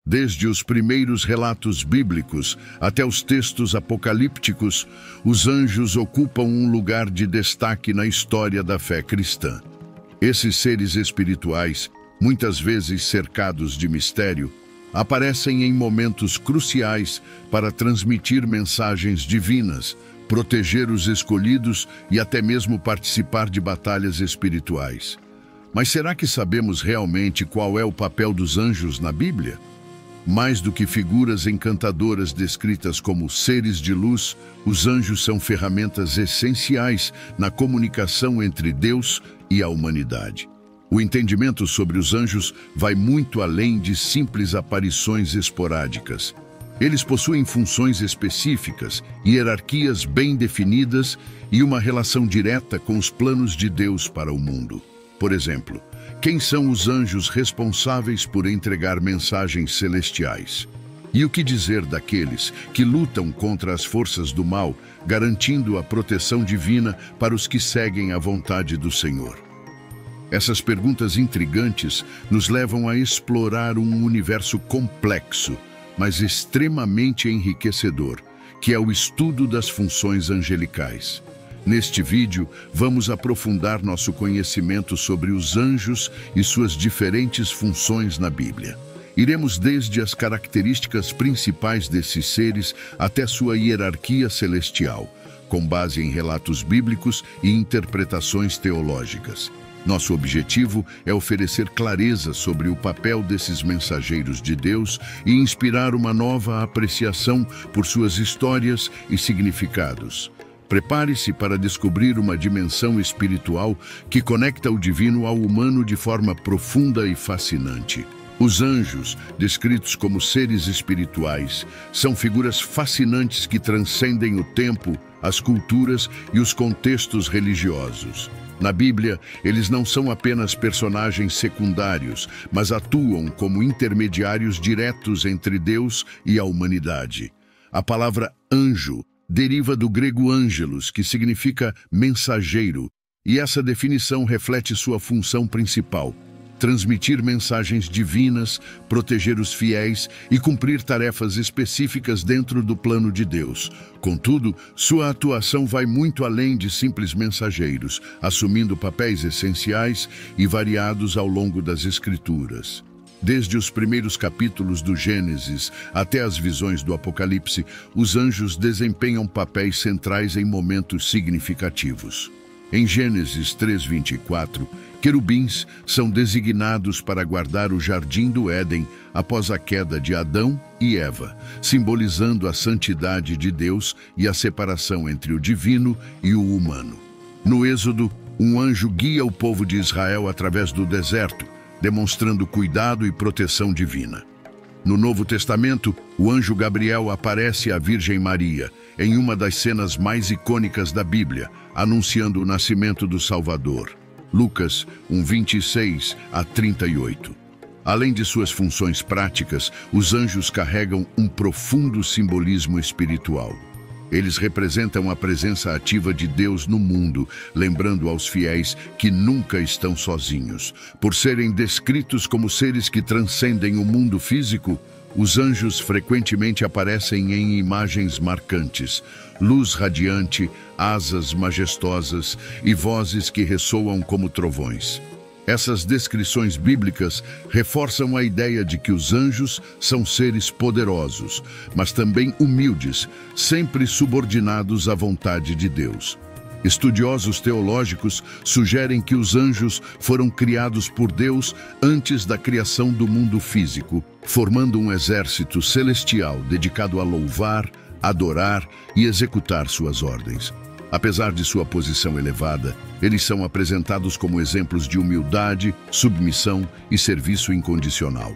Desde os primeiros relatos bíblicos até os textos apocalípticos, os anjos ocupam um lugar de destaque na história da fé cristã. Esses seres espirituais, muitas vezes cercados de mistério, aparecem em momentos cruciais para transmitir mensagens divinas, proteger os escolhidos e até mesmo participar de batalhas espirituais. Mas será que sabemos realmente qual é o papel dos anjos na Bíblia? Mais do que figuras encantadoras descritas como seres de luz, os anjos são ferramentas essenciais na comunicação entre Deus e a humanidade. O entendimento sobre os anjos vai muito além de simples aparições esporádicas. Eles possuem funções específicas, hierarquias bem definidas e uma relação direta com os planos de Deus para o mundo. Por exemplo, quem são os anjos responsáveis por entregar mensagens celestiais? E o que dizer daqueles que lutam contra as forças do mal, garantindo a proteção divina para os que seguem a vontade do Senhor? Essas perguntas intrigantes nos levam a explorar um universo complexo, mas extremamente enriquecedor, que é o estudo das funções angelicais. Neste vídeo, vamos aprofundar nosso conhecimento sobre os anjos e suas diferentes funções na Bíblia. Iremos desde as características principais desses seres até sua hierarquia celestial, com base em relatos bíblicos e interpretações teológicas. Nosso objetivo é oferecer clareza sobre o papel desses mensageiros de Deus e inspirar uma nova apreciação por suas histórias e significados. Prepare-se para descobrir uma dimensão espiritual que conecta o divino ao humano de forma profunda e fascinante. Os anjos, descritos como seres espirituais, são figuras fascinantes que transcendem o tempo, as culturas e os contextos religiosos. Na Bíblia, eles não são apenas personagens secundários, mas atuam como intermediários diretos entre Deus e a humanidade. A palavra anjo deriva do grego ângelos, que significa mensageiro, e essa definição reflete sua função principal: transmitir mensagens divinas, proteger os fiéis e cumprir tarefas específicas dentro do plano de Deus. Contudo, sua atuação vai muito além de simples mensageiros, assumindo papéis essenciais e variados ao longo das Escrituras. Desde os primeiros capítulos do Gênesis até as visões do Apocalipse, os anjos desempenham papéis centrais em momentos significativos. Em Gênesis 3:24, querubins são designados para guardar o jardim do Éden após a queda de Adão e Eva, simbolizando a santidade de Deus e a separação entre o divino e o humano. No Êxodo, um anjo guia o povo de Israel através do deserto, demonstrando cuidado e proteção divina. No Novo Testamento, o anjo Gabriel aparece à Virgem Maria, em uma das cenas mais icônicas da Bíblia, anunciando o nascimento do Salvador. Lucas 1:26 a 38. Além de suas funções práticas, os anjos carregam um profundo simbolismo espiritual. Eles representam a presença ativa de Deus no mundo, lembrando aos fiéis que nunca estão sozinhos. Por serem descritos como seres que transcendem o mundo físico, os anjos frequentemente aparecem em imagens marcantes: luz radiante, asas majestosas e vozes que ressoam como trovões. Essas descrições bíblicas reforçam a ideia de que os anjos são seres poderosos, mas também humildes, sempre subordinados à vontade de Deus. Estudiosos teológicos sugerem que os anjos foram criados por Deus antes da criação do mundo físico, formando um exército celestial dedicado a louvar, adorar e executar suas ordens. Apesar de sua posição elevada, eles são apresentados como exemplos de humildade, submissão e serviço incondicional.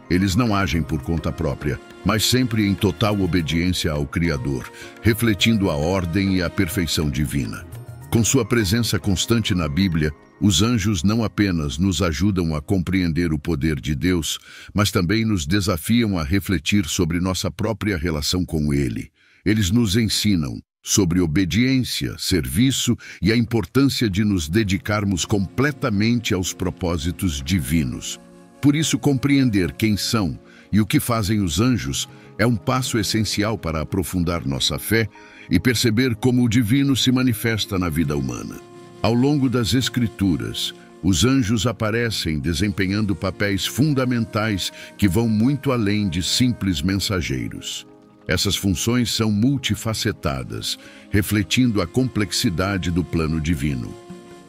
Eles não agem por conta própria, mas sempre em total obediência ao Criador, refletindo a ordem e a perfeição divina. Com sua presença constante na Bíblia, os anjos não apenas nos ajudam a compreender o poder de Deus, mas também nos desafiam a refletir sobre nossa própria relação com Ele. Eles nos ensinam sobre obediência, serviço e a importância de nos dedicarmos completamente aos propósitos divinos. Por isso, compreender quem são e o que fazem os anjos é um passo essencial para aprofundar nossa fé e perceber como o divino se manifesta na vida humana. Ao longo das Escrituras, os anjos aparecem desempenhando papéis fundamentais que vão muito além de simples mensageiros. Essas funções são multifacetadas, refletindo a complexidade do plano divino.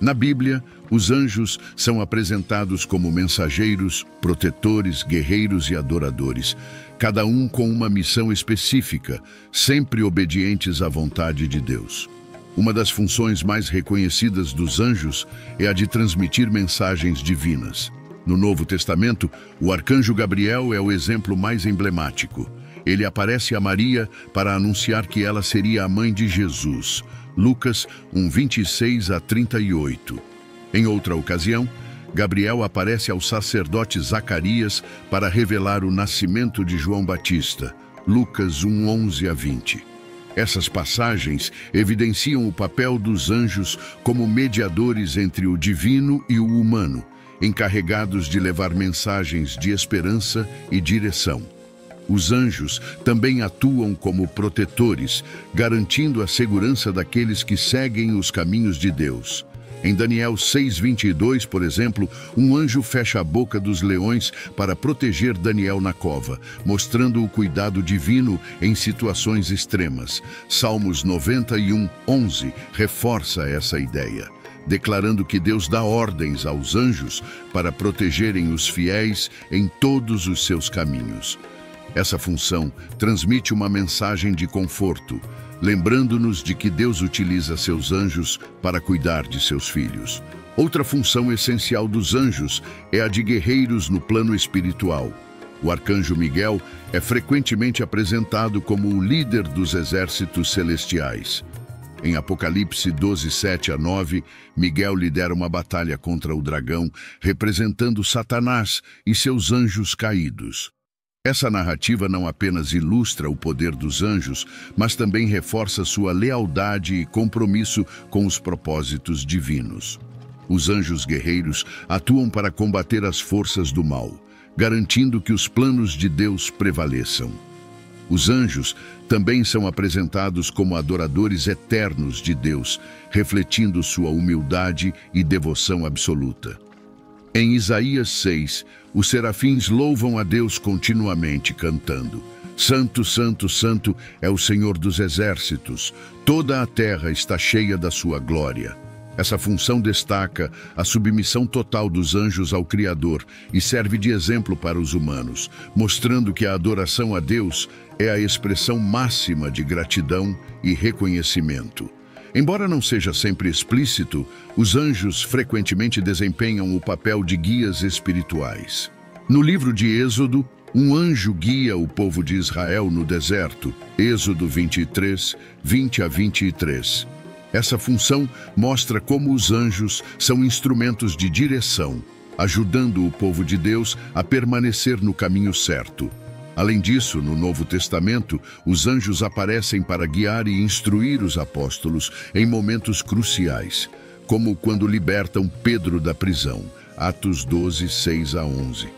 Na Bíblia, os anjos são apresentados como mensageiros, protetores, guerreiros e adoradores, cada um com uma missão específica, sempre obedientes à vontade de Deus. Uma das funções mais reconhecidas dos anjos é a de transmitir mensagens divinas. No Novo Testamento, o arcanjo Gabriel é o exemplo mais emblemático. Ele aparece a Maria para anunciar que ela seria a mãe de Jesus. Lucas 1:26-38. Em outra ocasião, Gabriel aparece ao sacerdote Zacarias para revelar o nascimento de João Batista. Lucas 1:11-20. Essas passagens evidenciam o papel dos anjos como mediadores entre o divino e o humano, encarregados de levar mensagens de esperança e direção. Os anjos também atuam como protetores, garantindo a segurança daqueles que seguem os caminhos de Deus. Em Daniel 6:22, por exemplo, um anjo fecha a boca dos leões para proteger Daniel na cova, mostrando o cuidado divino em situações extremas. Salmos 91:11 reforça essa ideia, declarando que Deus dá ordens aos anjos para protegerem os fiéis em todos os seus caminhos. Essa função transmite uma mensagem de conforto, lembrando-nos de que Deus utiliza seus anjos para cuidar de seus filhos. Outra função essencial dos anjos é a de guerreiros no plano espiritual. O arcanjo Miguel é frequentemente apresentado como o líder dos exércitos celestiais. Em Apocalipse 12:7-9, Miguel lidera uma batalha contra o dragão, representando Satanás e seus anjos caídos. Essa narrativa não apenas ilustra o poder dos anjos, mas também reforça sua lealdade e compromisso com os propósitos divinos. Os anjos guerreiros atuam para combater as forças do mal, garantindo que os planos de Deus prevaleçam. Os anjos também são apresentados como adoradores eternos de Deus, refletindo sua humildade e devoção absoluta. Em Isaías 6, os serafins louvam a Deus continuamente, cantando: Santo, Santo, Santo é o Senhor dos exércitos, toda a terra está cheia da sua glória. Essa função destaca a submissão total dos anjos ao Criador e serve de exemplo para os humanos, mostrando que a adoração a Deus é a expressão máxima de gratidão e reconhecimento. Embora não seja sempre explícito, os anjos frequentemente desempenham o papel de guias espirituais. No livro de Êxodo, um anjo guia o povo de Israel no deserto, Êxodo 23, 20-23. Essa função mostra como os anjos são instrumentos de direção, ajudando o povo de Deus a permanecer no caminho certo. Além disso, no Novo Testamento, os anjos aparecem para guiar e instruir os apóstolos em momentos cruciais, como quando libertam Pedro da prisão, Atos 12, 6-11.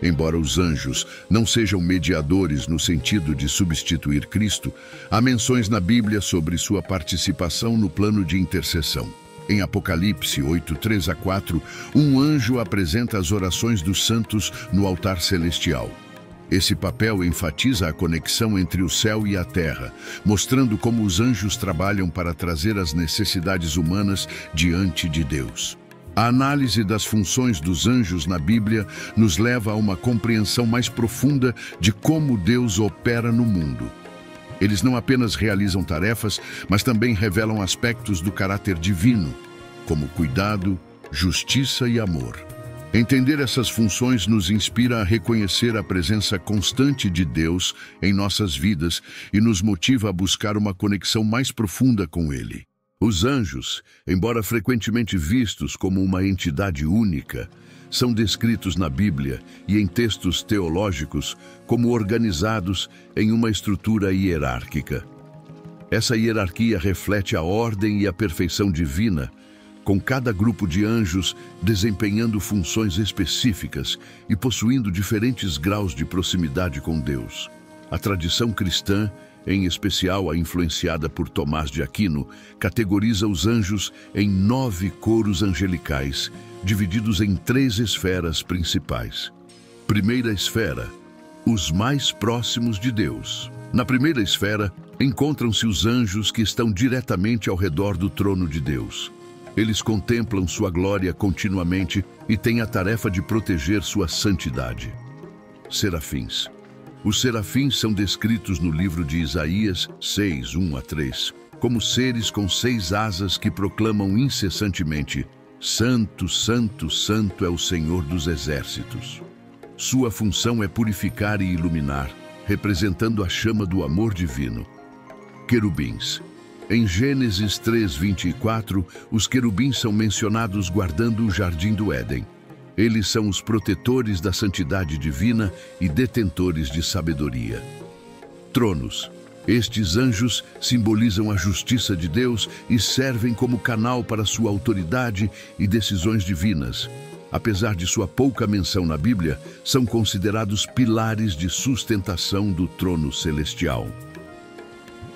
Embora os anjos não sejam mediadores no sentido de substituir Cristo, há menções na Bíblia sobre sua participação no plano de intercessão. Em Apocalipse 8, 3-4, um anjo apresenta as orações dos santos no altar celestial. Esse papel enfatiza a conexão entre o céu e a terra, mostrando como os anjos trabalham para trazer as necessidades humanas diante de Deus. A análise das funções dos anjos na Bíblia nos leva a uma compreensão mais profunda de como Deus opera no mundo. Eles não apenas realizam tarefas, mas também revelam aspectos do caráter divino, como cuidado, justiça e amor. Entender essas funções nos inspira a reconhecer a presença constante de Deus em nossas vidas e nos motiva a buscar uma conexão mais profunda com Ele. Os anjos, embora frequentemente vistos como uma entidade única, são descritos na Bíblia e em textos teológicos como organizados em uma estrutura hierárquica. Essa hierarquia reflete a ordem e a perfeição divina, com cada grupo de anjos desempenhando funções específicas e possuindo diferentes graus de proximidade com Deus. A tradição cristã, em especial a influenciada por Tomás de Aquino, categoriza os anjos em 9 coros angelicais, divididos em 3 esferas principais. Primeira esfera, os mais próximos de Deus. Na primeira esfera, encontram-se os anjos que estão diretamente ao redor do trono de Deus. Eles contemplam sua glória continuamente e têm a tarefa de proteger sua santidade. Serafins. Os serafins são descritos no livro de Isaías 6, 1 a 3, como seres com 6 asas que proclamam incessantemente: Santo, Santo, Santo é o Senhor dos exércitos. Sua função é purificar e iluminar, representando a chama do amor divino. Querubins. Em Gênesis 3, 24, os querubins são mencionados guardando o jardim do Éden. Eles são os protetores da santidade divina e detentores de sabedoria. Tronos. Estes anjos simbolizam a justiça de Deus e servem como canal para sua autoridade e decisões divinas. Apesar de sua pouca menção na Bíblia, são considerados pilares de sustentação do trono celestial.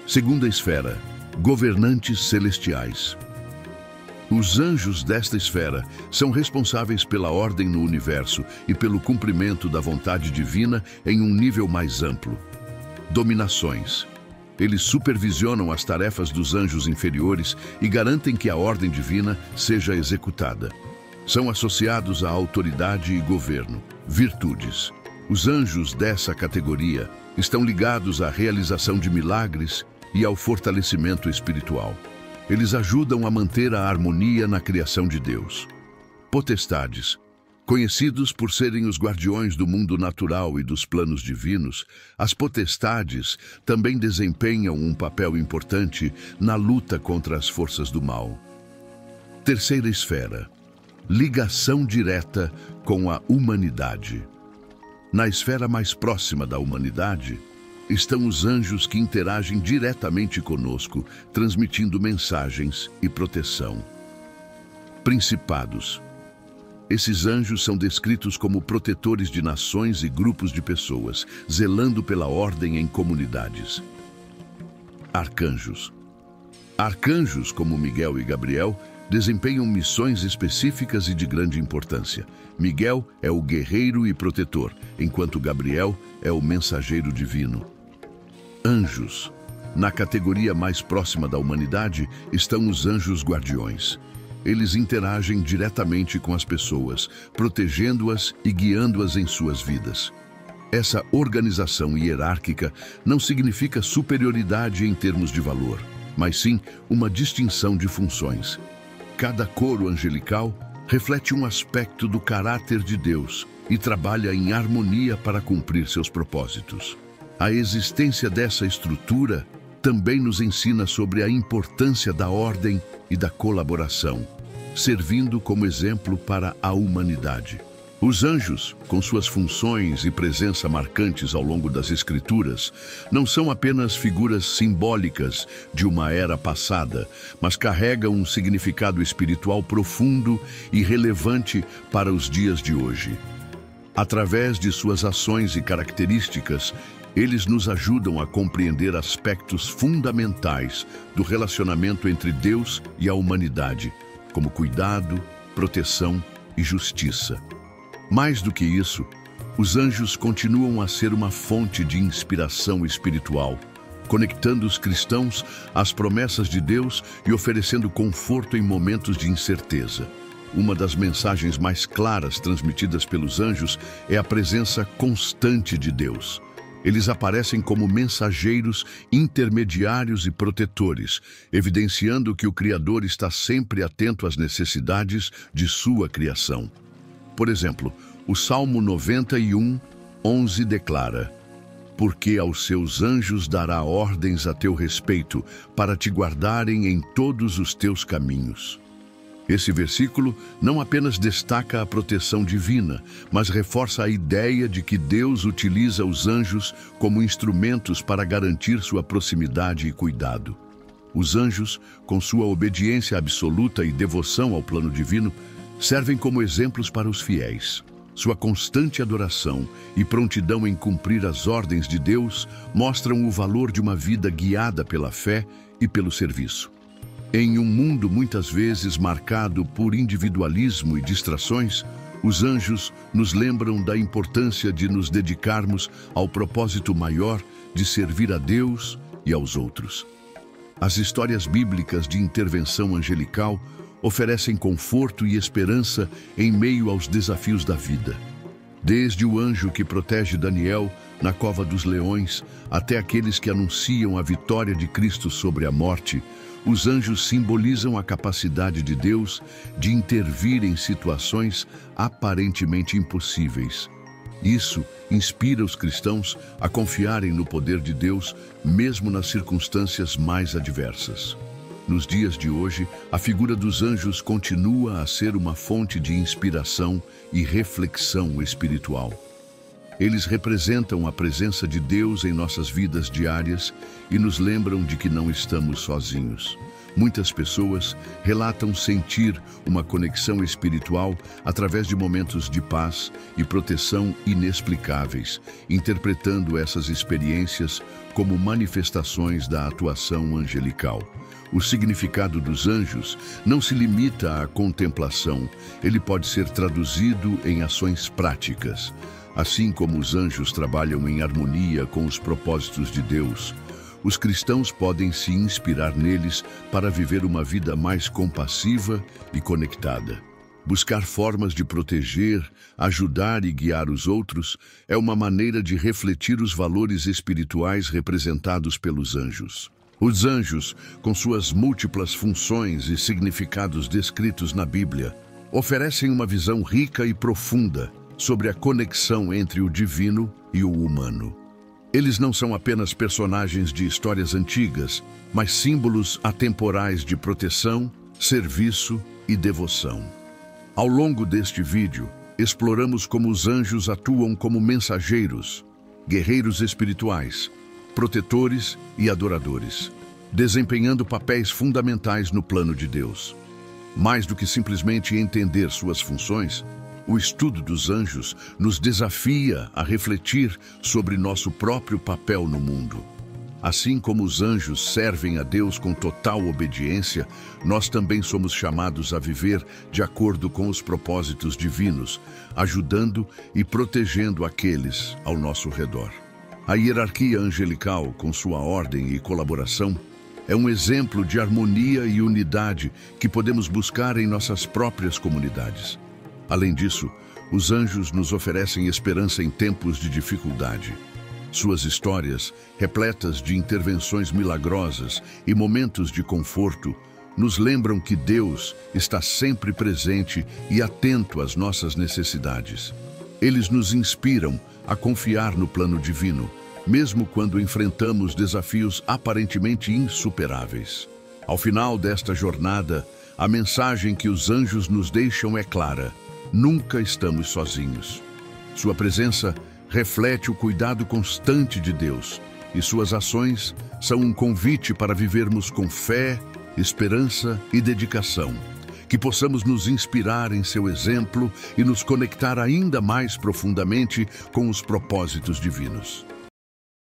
Segunda esfera, governantes celestiais. Os anjos desta esfera são responsáveis pela ordem no universo e pelo cumprimento da vontade divina em um nível mais amplo. Dominações. Eles supervisionam as tarefas dos anjos inferiores e garantem que a ordem divina seja executada. São associados à autoridade e governo. Virtudes. Os anjos dessa categoria estão ligados à realização de milagres e ao fortalecimento espiritual. Eles ajudam a manter a harmonia na criação de Deus. Potestades. Conhecidos por serem os guardiões do mundo natural e dos planos divinos, as potestades também desempenham um papel importante na luta contra as forças do mal. Terceira esfera. Ligação direta com a humanidade. Na esfera mais próxima da humanidade, estão os anjos que interagem diretamente conosco, transmitindo mensagens e proteção. Principados. Esses anjos são descritos como protetores de nações e grupos de pessoas, zelando pela ordem em comunidades. Arcanjos. Arcanjos, como Miguel e Gabriel, desempenham missões específicas e de grande importância. Miguel é o guerreiro e protetor, enquanto Gabriel é o mensageiro divino. Anjos. Na categoria mais próxima da humanidade estão os anjos guardiões. Eles interagem diretamente com as pessoas, protegendo-as e guiando-as em suas vidas. Essa organização hierárquica não significa superioridade em termos de valor, mas sim uma distinção de funções. Cada coro angelical reflete um aspecto do caráter de Deus e trabalha em harmonia para cumprir seus propósitos. A existência dessa estrutura também nos ensina sobre a importância da ordem e da colaboração, servindo como exemplo para a humanidade. Os anjos, com suas funções e presença marcantes ao longo das Escrituras, não são apenas figuras simbólicas de uma era passada, mas carregam um significado espiritual profundo e relevante para os dias de hoje. Através de suas ações e características, eles nos ajudam a compreender aspectos fundamentais do relacionamento entre Deus e a humanidade, como cuidado, proteção e justiça. Mais do que isso, os anjos continuam a ser uma fonte de inspiração espiritual, conectando os cristãos às promessas de Deus e oferecendo conforto em momentos de incerteza. Uma das mensagens mais claras transmitidas pelos anjos é a presença constante de Deus. Eles aparecem como mensageiros, intermediários e protetores, evidenciando que o Criador está sempre atento às necessidades de sua criação. Por exemplo, o Salmo 91, 11 declara: porque aos seus anjos dará ordens a teu respeito, para te guardarem em todos os teus caminhos. Esse versículo não apenas destaca a proteção divina, mas reforça a ideia de que Deus utiliza os anjos como instrumentos para garantir sua proximidade e cuidado. Os anjos, com sua obediência absoluta e devoção ao plano divino, servem como exemplos para os fiéis. Sua constante adoração e prontidão em cumprir as ordens de Deus mostram o valor de uma vida guiada pela fé e pelo serviço. Em um mundo muitas vezes marcado por individualismo e distrações, os anjos nos lembram da importância de nos dedicarmos ao propósito maior de servir a Deus e aos outros. As histórias bíblicas de intervenção angelical oferecem conforto e esperança em meio aos desafios da vida. Desde o anjo que protege Daniel na cova dos leões, até aqueles que anunciam a vitória de Cristo sobre a morte, os anjos simbolizam a capacidade de Deus de intervir em situações aparentemente impossíveis. Isso inspira os cristãos a confiarem no poder de Deus, mesmo nas circunstâncias mais adversas. Nos dias de hoje, a figura dos anjos continua a ser uma fonte de inspiração e reflexão espiritual. Eles representam a presença de Deus em nossas vidas diárias e nos lembram de que não estamos sozinhos. Muitas pessoas relatam sentir uma conexão espiritual através de momentos de paz e proteção inexplicáveis, interpretando essas experiências como manifestações da atuação angelical. O significado dos anjos não se limita à contemplação, ele pode ser traduzido em ações práticas. Assim como os anjos trabalham em harmonia com os propósitos de Deus, os cristãos podem se inspirar neles para viver uma vida mais compassiva e conectada. Buscar formas de proteger, ajudar e guiar os outros é uma maneira de refletir os valores espirituais representados pelos anjos. Os anjos, com suas múltiplas funções e significados descritos na Bíblia, oferecem uma visão rica e profunda sobre a conexão entre o divino e o humano. Eles não são apenas personagens de histórias antigas, mas símbolos atemporais de proteção, serviço e devoção. Ao longo deste vídeo, exploramos como os anjos atuam como mensageiros, guerreiros espirituais, protetores e adoradores, desempenhando papéis fundamentais no plano de Deus. Mais do que simplesmente entender suas funções, o estudo dos anjos nos desafia a refletir sobre nosso próprio papel no mundo. Assim como os anjos servem a Deus com total obediência, nós também somos chamados a viver de acordo com os propósitos divinos, ajudando e protegendo aqueles ao nosso redor. A hierarquia angelical, com sua ordem e colaboração, é um exemplo de harmonia e unidade que podemos buscar em nossas próprias comunidades. Além disso, os anjos nos oferecem esperança em tempos de dificuldade. Suas histórias, repletas de intervenções milagrosas e momentos de conforto, nos lembram que Deus está sempre presente e atento às nossas necessidades. Eles nos inspiram a confiar no plano divino, mesmo quando enfrentamos desafios aparentemente insuperáveis. Ao final desta jornada, a mensagem que os anjos nos deixam é clara: nunca estamos sozinhos. Sua presença reflete o cuidado constante de Deus, e suas ações são um convite para vivermos com fé, esperança e dedicação. Que possamos nos inspirar em seu exemplo e nos conectar ainda mais profundamente com os propósitos divinos.